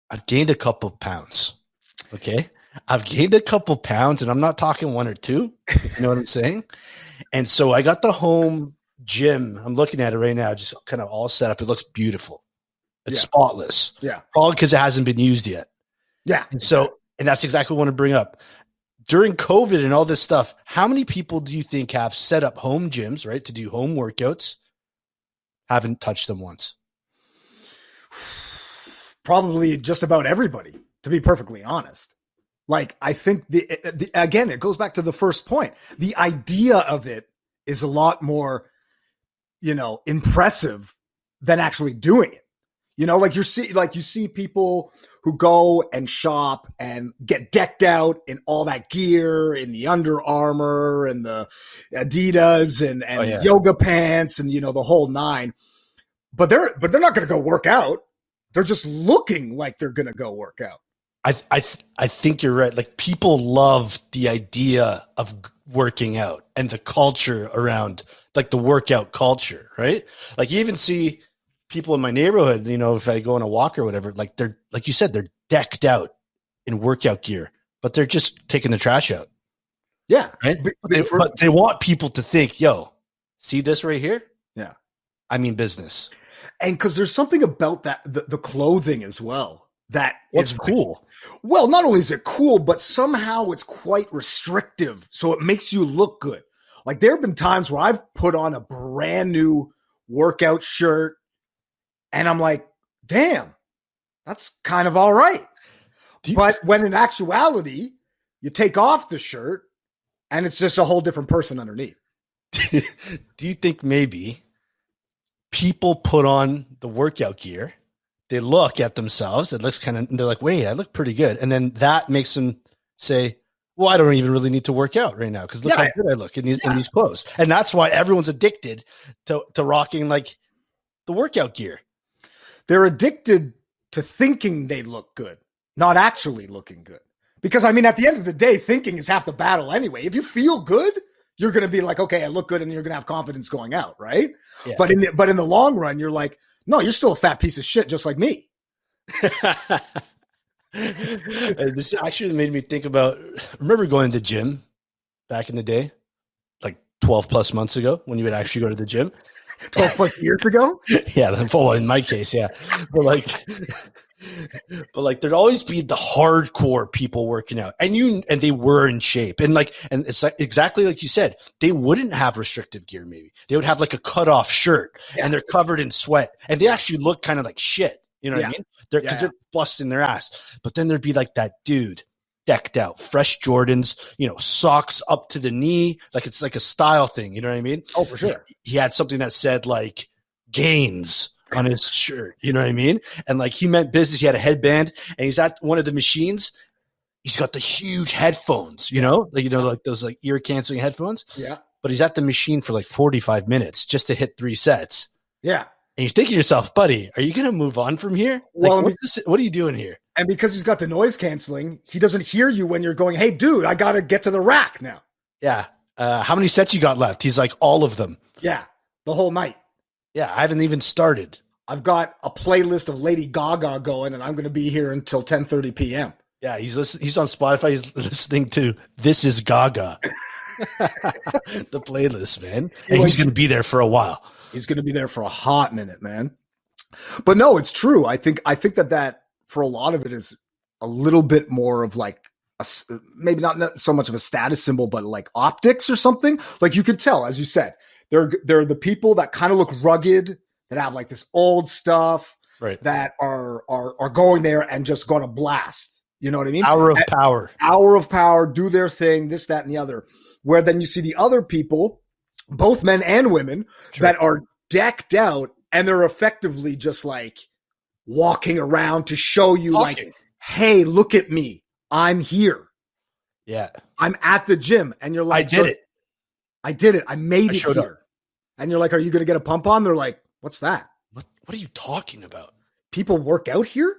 I've gained a couple pounds. Okay. I've gained a couple pounds, and I'm not talking one or two. You know what I'm saying? And so I got the home gym. I'm looking at it right now, just kind of all set up. It looks beautiful. It's spotless. Yeah. Probably because it hasn't been used yet. Yeah. And so, and that's exactly what I want to bring up. During COVID and all this stuff, how many people do you think have set up home gyms, right, to do home workouts, haven't touched them once? Probably just about everybody, to be perfectly honest. Like, I think again, it goes back to the first point. The idea of it is a lot more, impressive than actually doing it. Like you see people who go and shop and get decked out in all that gear, in the Under Armour and the Adidas and yoga pants and, the whole nine. But they're not going to go work out. They're just looking like they're going to go work out. I think you're right. Like, people love the idea of working out and the culture around, like, the workout culture, right? Like, you even see people in my neighborhood, if I go on a walk or whatever, like, they're, like you said, they're decked out in workout gear, but they're just taking the trash out. Yeah. Right. But they want people to think, yo, see this right here? Yeah. I mean business. And because there's something about that, the clothing as well. What's cool. Well, not only is it cool, but somehow it's quite restrictive. So it makes you look good. Like, there have been times where I've put on a brand new workout shirt and I'm like, damn, that's kind of all right. But when in actuality, you take off the shirt and it's just a whole different person underneath. Do you think maybe people put on the workout gear, they look at themselves, it looks kind of, they're like, wait, I look pretty good. And then that makes them say, well, I don't even really need to work out right now because look how good I look in these clothes. And that's why everyone's addicted to rocking, like, the workout gear. They're addicted to thinking they look good, not actually looking good. Because, I mean, at the end of the day, thinking is half the battle anyway. If you feel good, you're going to be like, okay, I look good, and you're going to have confidence going out, right? Yeah. But in the long run, you're like, no, you're still a fat piece of shit, just like me. This actually made me think about, remember going to the gym back in the day, like 12 plus months ago, when you would actually go to the gym? 12 plus years ago? Yeah, well, in my case, yeah. But like there'd always be the hardcore people working out, and they were in shape, and it's like exactly like you said, they wouldn't have restrictive gear. Maybe they would have like a cutoff shirt, and they're covered in sweat, and they actually look kind of like shit. You know what I mean? Because they're busting their ass. But then there'd be like that dude decked out, fresh Jordans, socks up to the knee, like it's like a style thing. You know what I mean? Oh, for sure. He had something that said like Gains on his shirt. You know what I mean? And like, he meant business. He had a headband, and he's at one of the machines. He's got the huge headphones, like those like ear canceling headphones. Yeah. But he's at the machine for like 45 minutes just to hit 3 sets. Yeah. And you're thinking to yourself, buddy, are you going to move on from here? Well, like, what are you doing here? And because he's got the noise canceling, he doesn't hear you when you're going, hey, dude, I got to get to the rack now. Yeah. How many sets you got left? He's like, all of them. Yeah. The whole night. Yeah. I haven't even started. I've got a playlist of Lady Gaga going, and I'm going to be here until 10:30 p.m. Yeah. He's on Spotify. He's listening to This Is Gaga. The playlist, man. And he's going to be there for a while. He's going to be there for a hot minute, man. But no, it's true. I think that for a lot of it is a little bit more of like maybe not so much of a status symbol, but like optics or something. Like, you could tell, as you said, they're the people that kind of look rugged, that have like this old stuff, right, that are going there and just going to blast. You know what I mean? Hour of power, do their thing, this, that, and the other. Where then you see the other people, both men and women, that are decked out, and they're effectively just like walking around to show you like, hey, look at me. I'm here. Yeah. I'm at the gym. And you're like, I did it. I made it here. Up. And you're like, are you going to get a pump on? They're like, what's that? What are you talking about? People work out here?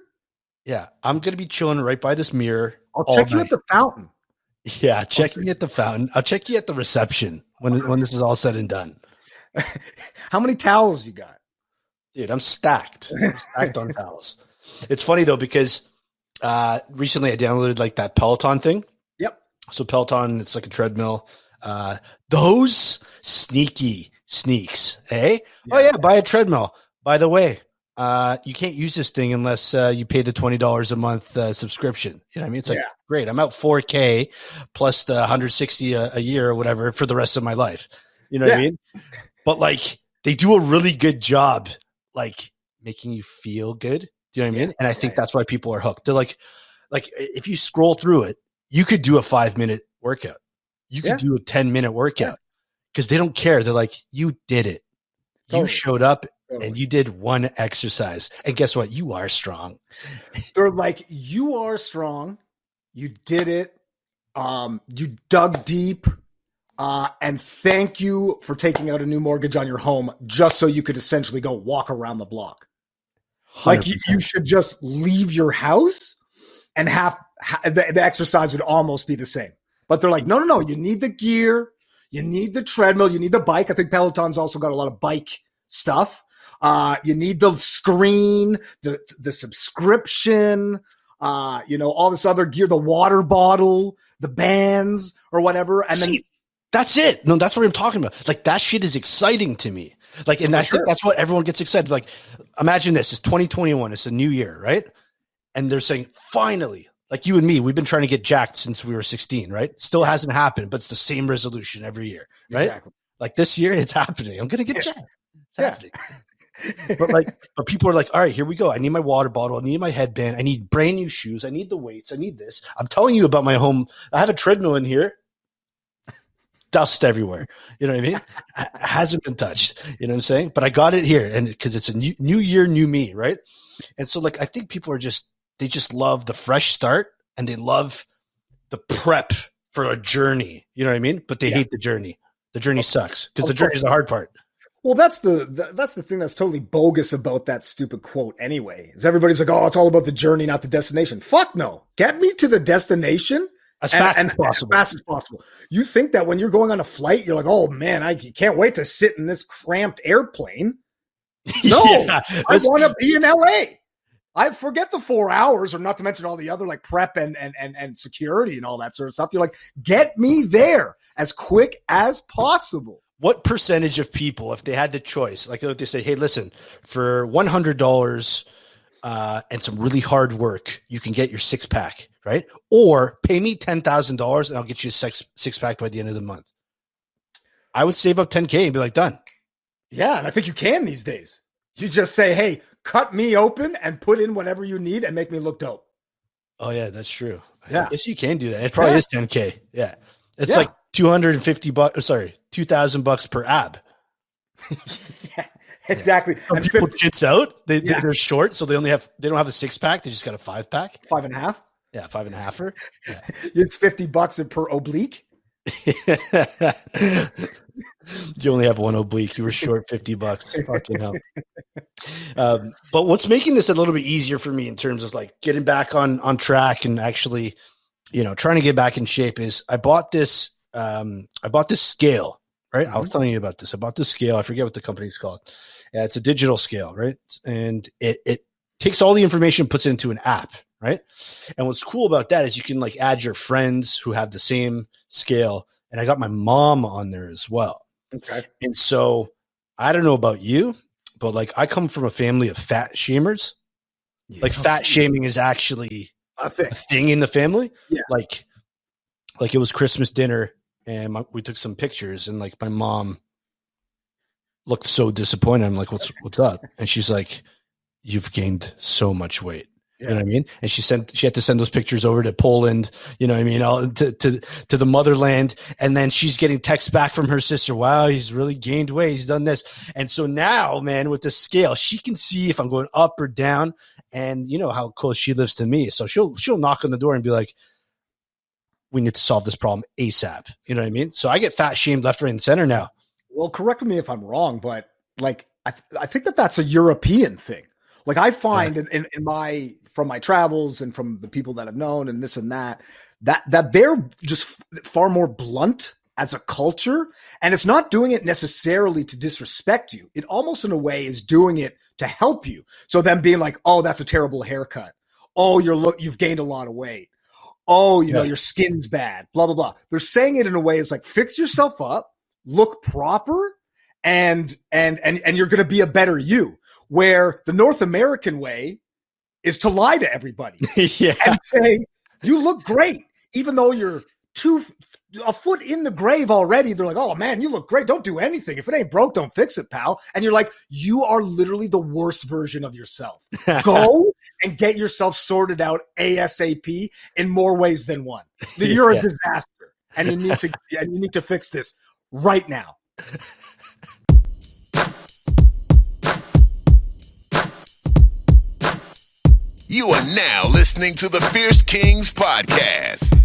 Yeah. I'm going to be chilling right by this mirror. I'll check you at the fountain. Yeah. Check me at the fountain. I'll check you at the reception when this is all said and done. How many towels you got? Dude, I'm stacked. I'm stacked on towels. It's funny though, because Recently I downloaded like that Peloton thing. Yep. So Peloton, it's like a treadmill. Those sneaky sneaks, eh? Yeah. Oh yeah, buy a treadmill. By the way, you can't use this thing unless you pay the $20 a month subscription. You know what I mean? It's like, great, I'm out $4,000 plus the $160 a year or whatever for the rest of my life. You know what I mean? But like, they do a really good job, like making you feel good. Do you know what I mean? And I think that's why people are hooked. They're like if you scroll through it, you could do a 5-minute workout. You could do a 10-minute workout because they don't care. They're like, you did it. Totally. You showed up and you did one exercise. And guess what? You are strong. They're like, you are strong. You did it. You dug deep. And thank you for taking out a new mortgage on your home just so you could essentially go walk around the block. 100%. Like you should just leave your house and the exercise would almost be the same. But they're like, no. You need the gear. You need the treadmill. You need the bike. I think Peloton's also got a lot of bike stuff. You need the screen, the subscription, all this other gear, the water bottle, the bands or whatever. And then that's it. No, that's what I'm talking about. Like that shit is exciting to me. Like, and I think that's what everyone gets excited. Like, imagine this, it's 2021. It's a new year, right? And they're saying, finally, like you and me, we've been trying to get jacked since we were 16, right? Still hasn't happened, but it's the same resolution every year, right? Exactly. Like this year, it's happening. I'm going to get jacked. It's happening. But people are like, all right, here we go. I need my water bottle. I need my headband. I need brand new shoes. I need the weights. I need this. I'm telling you about my home. I have a treadmill in here. Dust everywhere. You know what I mean? It hasn't been touched. You know what I'm saying? But I got it here, and because it's a new year, new me, right? And so, like, I think people are they just love the fresh start, and they love the prep for a journey. You know what I mean? But they hate the journey. The journey sucks because the journey is the hard part. Well, that's the thing that's totally bogus about that stupid quote anyway. Is everybody's like, oh, it's all about the journey, not the destination. Fuck no. Get me to the destination as fast as possible. As fast as possible. You think that when you're going on a flight, you're like, oh man, I can't wait to sit in this cramped airplane. No, I want to be in LA. I forget the 4 hours, or not to mention all the other like prep and security and all that sort of stuff. You're like, get me there as quick as possible. What percentage of people, if they had the choice, like if they say, hey, listen, for $100 and some really hard work, you can get your 6-pack, right? Or pay me $10,000 and I'll get you a six-pack by the end of the month. I would save up $10,000 and be like, done. Yeah, and I think you can these days. You just say, hey, cut me open and put in whatever you need and make me look dope. Oh, yeah, that's true. Yeah. I guess you can do that. It probably is $10,000. Yeah. It's like $250 per ab. Yeah, exactly. And people chits out. They're short, so they don't have a 6-pack. They just got a 5-pack. 5.5. Yeah, 5.5. Yeah. It's $50 per oblique. You only have one oblique. You were short $50. Fucking hell. But what's making this a little bit easier for me in terms of like getting back on track and actually, trying to get back in shape is I bought this scale, right? Mm-hmm. I was telling you about this. I bought this scale. I forget what the company's called. It's a digital scale, right? And it takes all the information, puts it into an app, right? And what's cool about that is you can like add your friends who have the same scale. And I got my mom on there as well. Okay. And so I don't know about you, but like I come from a family of fat shamers. Yeah. Like fat shaming is actually a thing in the family. Yeah. Like it was Christmas dinner and we took some pictures and like my mom looked so disappointed. I'm like, what's up? And she's like, you've gained so much weight. You know what I mean? And she had to send those pictures over to Poland, you know what I mean? To the motherland. And then she's getting texts back from her sister. Wow, he's really gained weight. He's done this. And so now, man, with the scale, she can see if I'm going up or down, and you know how close she lives to me. So she'll knock on the door and be like, we need to solve this problem ASAP. You know what I mean? So I get fat shamed left, right, and center now. Well, correct me if I'm wrong, but like, I think that's a European thing. Like I find from my travels and from the people that I've known and this and that they're just far more blunt as a culture. And it's not doing it necessarily to disrespect you. It almost in a way is doing it to help you. So them being like, oh, that's a terrible haircut. oh, you've gained a lot of weight. Oh, you know, your skin's bad, blah, blah, blah. They're saying it in a way it's like, fix yourself up, look proper, and you're going to be a better you. Where the North American way is to lie to everybody and say, you look great, even though you're a foot in the grave already. They're like, oh man, you look great. Don't do anything. If it ain't broke, don't fix it, pal. And you're like, you are literally the worst version of yourself. Go and get yourself sorted out ASAP in more ways than one. You're a disaster, and you need to fix this right now. You are now listening to the Fierce Kingz Podcast.